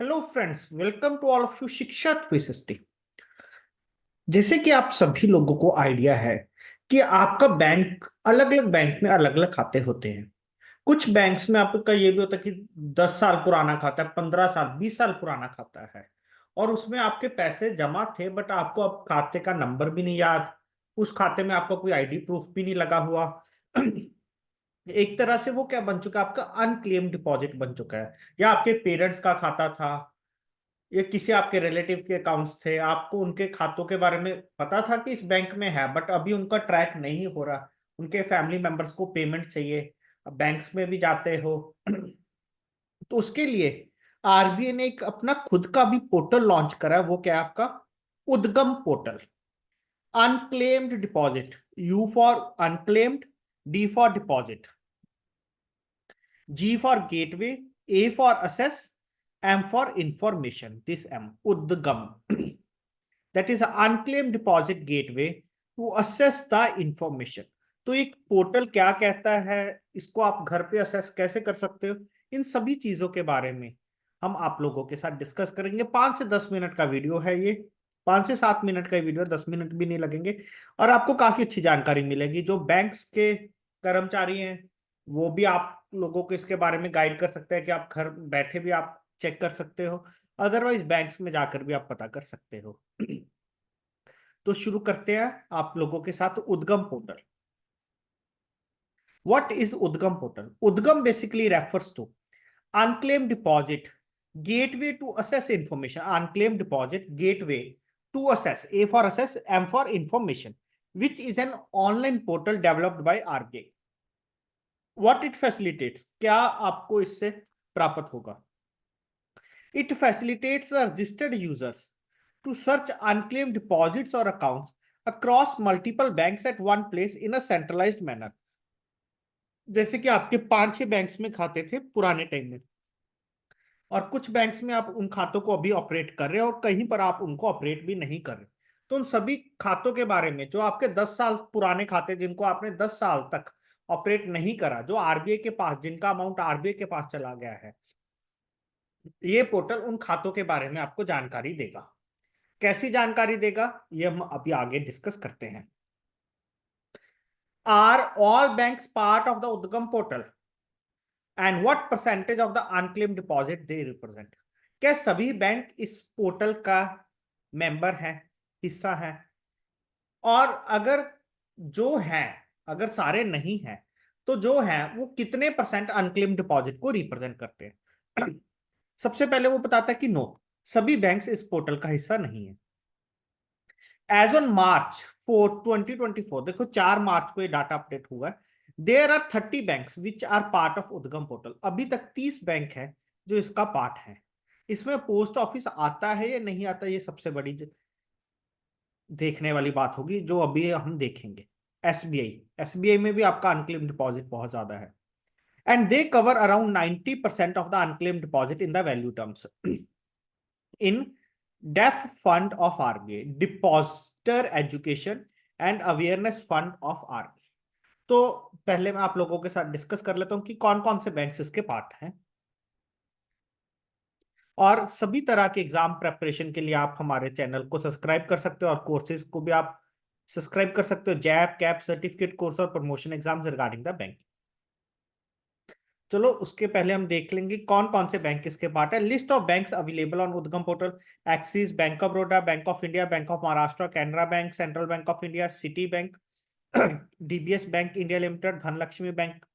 Hello friends, welcome to all of you Shiksha 360। जैसे कि आप सभी लोगों को आइडिया है कि आपका बैंक अलग अलग बैंक में अलग अलग खाते होते हैं। कुछ बैंक्स में आपका ये भी होता है कि 10 साल पुराना खाता है, 15 साल 20 साल पुराना खाता है, और उसमें आपके पैसे जमा थे बट आपको अब खाते का नंबर भी नहीं याद। उस खाते में आपका कोई आईडी प्रूफ भी नहीं लगा हुआ। एक तरह से वो क्या बन चुका है, आपका अनक्लेम डिपॉजिट बन चुका है। या आपके पेरेंट्स का खाता था, ये किसी आपके रिलेटिव के अकाउंट्स थे, आपको उनके खातों के बारे में पता था कि इस बैंक में है बट अभी उनका ट्रैक नहीं हो रहा। उनके फैमिली मेंबर्स को पेमेंट चाहिए, अब बैंक्स में भी जाते हो। तो उसके लिए आरबीआई ने एक अपना खुद का भी पोर्टल लॉन्च करा है। वो क्या है आपका उद्गम portal. Unclaimed deposit, you for unclaimed, D for deposit, G for gateway, A for access, M for information. This M, Udgam. That is an unclaimed deposit gateway to assess the information. तो एक portal क्या कहता है, इसको आप घर पे assess कैसे कर सकते हो, इन सभी चीजों के बारे में हम आप लोगों के साथ डिस्कस करेंगे। 5 से 10 मिनट का वीडियो है ये। 5 से 7 मिनट का वीडियो, 10 मिनट भी नहीं लगेंगे। और आपको काफी अच्छी जानकारी मिलेगी। जो बैंक्स के कर्मचारी हैं वो भी आप लोगों को इसके बारे में गाइड कर सकते हैं कि आप घर बैठे भी आप चेक कर सकते हो, अदरवाइज बैंक्स में जाकर भी आप पता कर सकते हो। तो शुरू करते हैं आप लोगों के साथ Udgam portal. What is Udgam portal? Udgam basically refers to unclaimed deposit gateway to assess information. Unclaimed deposit gateway to assess, A for assess, M for information, which is an online portal developed by RBI. What it facilitates, क्या आपको इससे प्राप्त होगा? It facilitates the registered users to search unclaimed deposits or accounts across multiple banks at one place in a centralized manner. जैसे कि आपके 5-6 banks में खाते थे पुराने टाइम में, और कुछ बैंक्स में आप उन खातों को अभी ऑपरेट कर रहे हो और कहीं पर आप उनको ऑपरेट भी नहीं कर रहे। तो उन सभी खातों के बारे में, जो आपके 10 साल पुराने खाते जिनको आपने 10 साल तक ऑपरेट नहीं करा, जो आरबीआई के पास, जिनका अमाउंट आरबीआई के पास चला गया है, ये पोर्टल उन खातों के बारे में आपको जानकारी देगा। कैसी जानकारी देगा ये हम अभी आगे डिस्कस करते हैं। Are all banks part of the Udgam portal and what percentage of the unclaimed deposit they represent? क्या सभी बैंक इस पोर्टल का मेंबर है, हिस्सा है? और अगर जो है, अगर सारे नहीं है तो जो है वो कितने परसेंट अनक्लेम्ड डिपॉजिट को रिप्रेजेंट करते हैं? सबसे पहले वो बताता है कि नो, सभी बैंक्स इस पोर्टल का हिस्सा नहीं है। एज ऑन मार्च 2024, देखो 4 मार्च को ये डाटा अपडेट हुआ है। There are 30 banks which are part of Udgam portal. अभी तक 30 बैंक है जो इसका पार्ट है। इसमें पोस्ट ऑफिस आता है या नहीं आता, ये सबसे बड़ी देखने वाली बात होगी, जो अभी हम देखेंगे। एसबीआई, एसबीआई में भी आपका अनक्लेम डिपॉजिट बहुत ज्यादा है, and they cover around 90% of the unclaim deposit in the value terms in DEF fund of RBI, Depositor Education and Awareness Fund of RBI। तो पहले मैं आप लोगों के साथ डिस्कस कर लेता हूं कि कौन कौन से बैंक्स इसके पार्ट हैं। और सभी तरह के एग्जाम प्रेपरेशन के लिए आप हमारे चैनल को सब्सक्राइब कर सकते हो और कोर्सेज को भी आप सब्सक्राइब कर सकते हो। जैप, कैप, सर्टिफिकेट कोर्स और promotion exams regarding the bank. चलो उसके पहले हम देख लेंगे कौन कौन से बैंक इसके पार्ट है। List of banks available on Udgam portal: Axis bank, of Baroda, bank of India, bank of Maharashtra, Canara bank, central bank of India, Citi bank, DBS bank India limited, Dhanlaxmi bank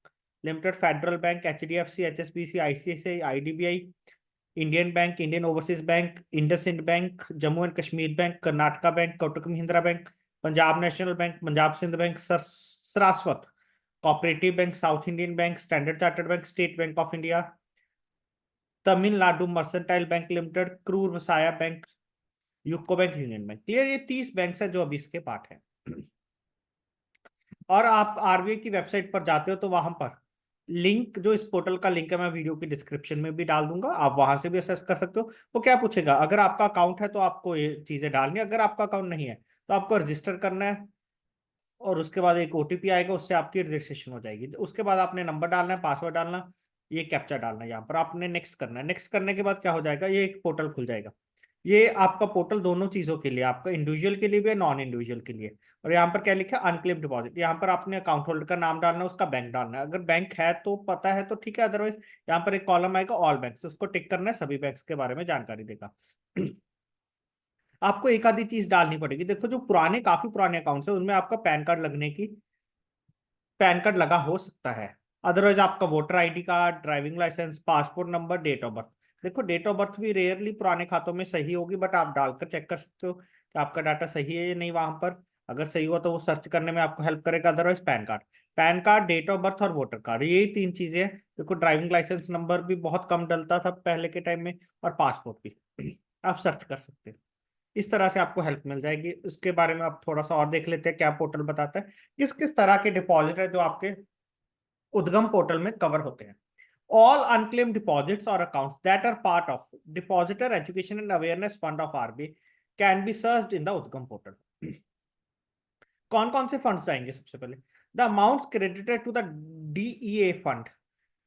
limited, federal bank, HDFC, HSBC, ICICI, IDBI, Indian bank, Indian overseas bank, IndusInd bank, Jammu and Kashmir bank, Karnataka bank, Kotak Mahindra bank, Punjab national bank, Punjab Sindh bank, Saraswat cooperative bank, south Indian bank, standard chartered bank, state bank of India, Tamilnadu mercantile bank limited, Karur Vysya bank, UCO bank, union bank. Clear? ये 30 bank है जो अभी इसके part है। और आप RBI की website पर जाते हो तो वहां पर लिंक, जो इस पोर्टल का लिंक है, मैं वीडियो की डिस्क्रिप्शन में भी डाल दूंगा, आप वहां से भी असेस कर सकते हो। वो क्या पूछेगा, अगर आपका अकाउंट है तो आपको ये चीजें डालनी है, अगर आपका अकाउंट नहीं है तो आपको रजिस्टर करना है, और उसके बाद एक ओटीपी आएगा, उससे आपकी रजिस्ट्रेशन हो जाएगी। उसके बाद आपने नंबर डालना है, पासवर्ड डालना, ये कैप्चा डालना है यहाँ पर, आपने नेक्स्ट करना है। नेक्स्ट करने के बाद क्या हो जाएगा, ये एक पोर्टल खुल जाएगा। ये आपका पोर्टल दोनों चीजों के लिए, आपका इंडिविजुअल के लिए भी है, नॉन इंडिविजुअल के लिए। और यहाँ पर क्या लिखा है, अनक्लेम डिपॉजिट। यहाँ पर आपने अकाउंट होल्डर का नाम डालना है, उसका बैंक डालना है। अगर बैंक है तो पता है तो ठीक है, अदरवाइज यहाँ पर एक कॉलम आएगा ऑल बैंक्स, उसको टिक करना है, सभी बैंक्स के बारे में जानकारी देगा। आपको एक आधी चीज डालनी पड़ेगी। देखो जो पुराने, काफी पुराने अकाउंट्स है उनमें आपका पैन कार्ड लगने की, पैन कार्ड लगा हो सकता है। अदरवाइज आपका voter ID card, driving licence, passport number, date of birth. देखो डेट ऑफ बर्थ भी रेयरली पुराने खातों में सही होगी, बट आप डालकर चेक कर सकते हो कि आपका डाटा सही है या नहीं वहां पर। अगर सही हुआ तो वो सर्च करने में आपको हेल्प करेगा। Otherwise PAN card, PAN card, date of birth और वोटर कार्ड, यही तीन चीजें हैं। देखो ड्राइविंग लाइसेंस नंबर भी बहुत कम डलता था पहले के टाइम में, और पासपोर्ट भी आप सर्च कर सकते हो। इस तरह से आपको हेल्प मिल जाएगी। इसके बारे में आप थोड़ा सा और देख लेते हैं क्या पोर्टल बताता है, किस किस तरह के डिपॉजिट है जो आपके उद्गम पोर्टल में कवर होते हैं। ऑल अनक्लेम डिपॉजिट्स और accounts that are part of depositor education and awareness fund of RBI can be searched in the Udgam portal. कौन कौन से फंड्स जाएंगे, सबसे पहले the amounts credited to the DEA fund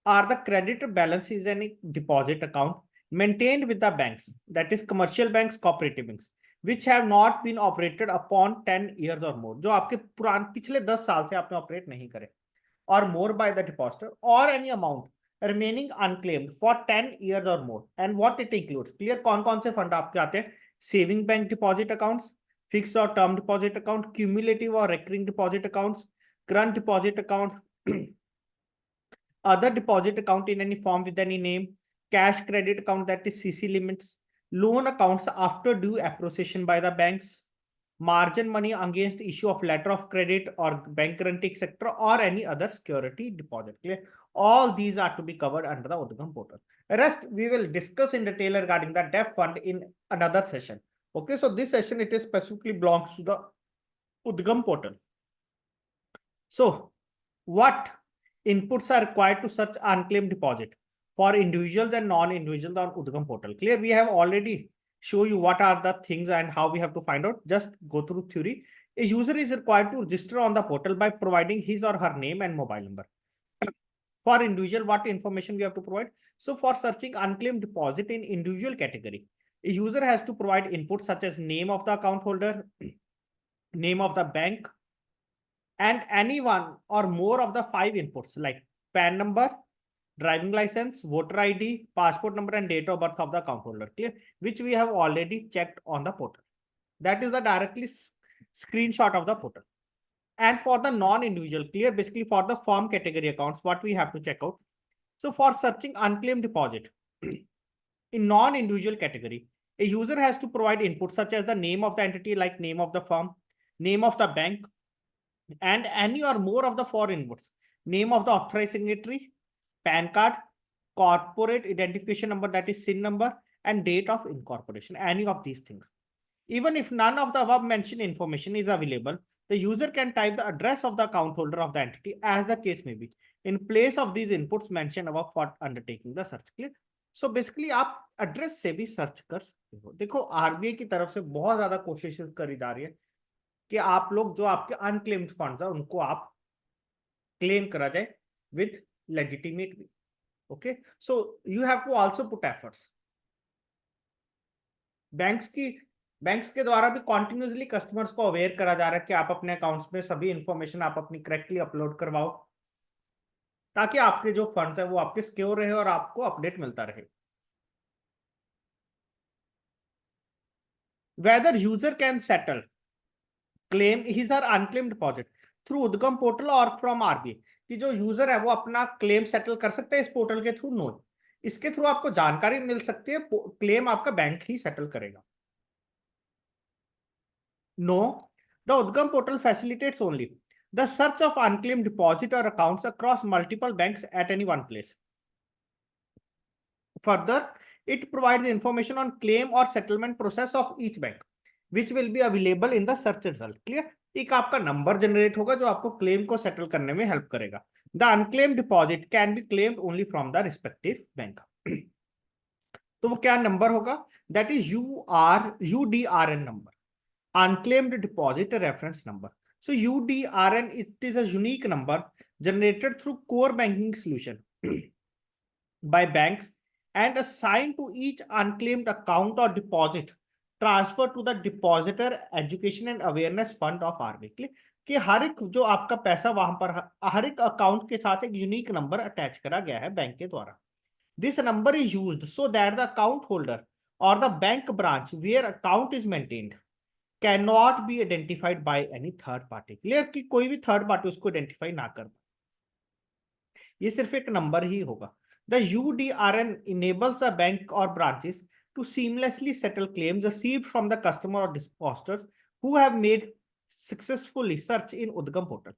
are the creditor balance is any deposit account maintained with the banks, that is commercial banks, cooperative banks, which have not been operated upon 10 years or more, जो आपके पुरान पिछले 10 साल से आपने operate नहीं करे, or more by the depositor, or any amount remaining unclaimed for 10 years or more, and what it includes, clear कौन कौन से फंड आपके आते हैं, saving bank deposit accounts, fix और टर्म डिपॉजिट अकाउंट, क्यूमुलेटिव और recurring deposit accounts, current deposit account, other deposit account in any form with any name, cash credit account, that is CC limits, loan accounts after due appreciation by the banks, margin money against issue of letter of credit or bank guarantee, etc., or any other security deposit. Clear? All these are to be covered under the Udgam portal. Rest we will discuss in detail regarding the DEF fund in another session. Okay, so this session it is specifically belongs to the Udgam portal. So, what inputs are required to search unclaimed deposit for individuals and non-individuals on Udgam portal? Clear? We have already show you what are the things and how we have to find out. Just go through theory. A user is required to register on the portal by providing his or her name and mobile number. For individual, what information we have to provide? So for searching unclaimed deposit in individual category, a user has to provide inputs such as name of the account holder, name of the bank, and any one or more of the 5 inputs like PAN number, driving license, voter ID, passport number, and date of birth of the account holder, clear, which we have already checked on the portal. That is the directly screenshot of the portal. And for the non-individual, clear, basically for the firm category accounts, what we have to check out. So for searching unclaimed deposit in non-individual category, a user has to provide inputs such as the name of the entity, like name of the firm, name of the bank, and any or more of the foreign inputs, name of the authorized signatory, PAN card, corporate identification number, that is SIN number, and date of incorporation, any of these things. Even if none of the above mentioned information is available, the user can type the address of the account holder of the entity as the case may be in place of these inputs mentioned above for undertaking the search. Clear? So basically आप address से भी search कर सकते हो। देखो RBI की तरफ से बहुत ज्यादा कोशिश करी जा रही है कि आप लोग जो आपके अनक्लेम्ड फंड्स है उनको आप क्लेम करा जाए with legitimate way. Okay, so you have to also put efforts. Banks के द्वारा भी कॉन्टिन्यूसली कस्टमर्स को अवेयर करा जा रहा है कि आप अपने अकाउंट्स में सभी इंफॉर्मेशन आप अपनी करेक्टली अपलोड करवाओ, ताकि आपके जो फंड्स है वो आपके सिक्योर रहे और आपको अपडेट मिलता रहे। Whether user can settle claim his और unclaimed deposit through Udgam portal और फ्रॉम आरबीआई, कि जो यूजर है वो अपना क्लेम सेटल कर सकते हैं इस पोर्टल के थ्रू? नो, इसके थ्रू आपको जानकारी मिल सकती है, क्लेम आपका बैंक ही सेटल करेगा। No, the Udgam portal facilitates only the search of unclaim deposit और accounts across multiple banks at any one place. Further it provides information on claim or settlement process of each bank which will be available in the search result. Clear? एक आपका number generate होगा जो आपको claim को settle करने में help करेगा। The unclaimed deposit can be claimed only from the respective bank. तो वो क्या नंबर होगा? That is UDRN number, unclaimed deposit reference number. So UDRN, it is a unique number generated through core banking solution by banks and assigned to each unclaimed account or deposit transferred to the depositor education and awareness fund of RBI। कि हर एक जो आपका पैसा वहां पर हर एक account के साथ एक यूनिक नंबर अटैच करा गया है बैंक के द्वारा। This number is used so that the account holder और the bank branch where account is maintained can not be identified by any third party. Clear कि कोई भी थर्ड पार्टी उसको आइडेंटिफाई ना कर, ये सिर्फ एक नंबर ही होगा। The UDRN enables a bank or branches to seamlessly settle claims received from the customer or depositors who have made successfully search in उद्गम पोर्टल।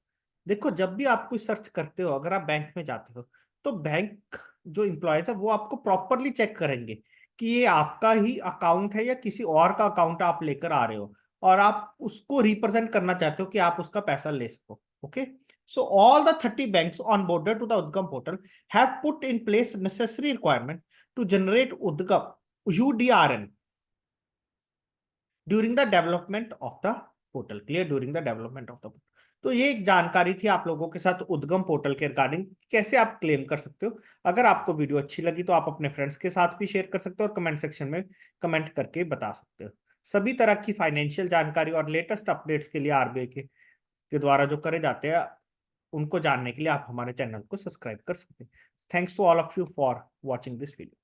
देखो जब भी आप कोई सर्च करते हो, अगर आप बैंक में जाते हो तो बैंक जो इम्प्लॉयज है वो आपको प्रॉपरली चेक करेंगे कि ये आपका ही अकाउंट है या किसी और का अकाउंट आप लेकर आ रहे हो और आप उसको रिप्रेजेंट करना चाहते हो कि आप उसका पैसा ले सको। Okay, so all the 30 banks onboarded to the Udgam portal have put in place necessary requirement to generate Udgam UDRN during the development of the portal। Clear, during the development of the portal। तो ये एक जानकारी थी आप लोगों के साथ Udgam portal के रिगार्डिंग कैसे आप क्लेम कर सकते हो। अगर आपको वीडियो अच्छी लगी तो आप अपने फ्रेंड्स के साथ भी शेयर कर सकते हो और कमेंट सेक्शन में कमेंट करके बता सकते हो। सभी तरह की फाइनेंशियल जानकारी और लेटेस्ट अपडेट्स के लिए आरबीआई के द्वारा जो करे जाते हैं उनको जानने के लिए आप हमारे चैनल को सब्सक्राइब कर सकते हैं। Thanks to all of you for watching this video.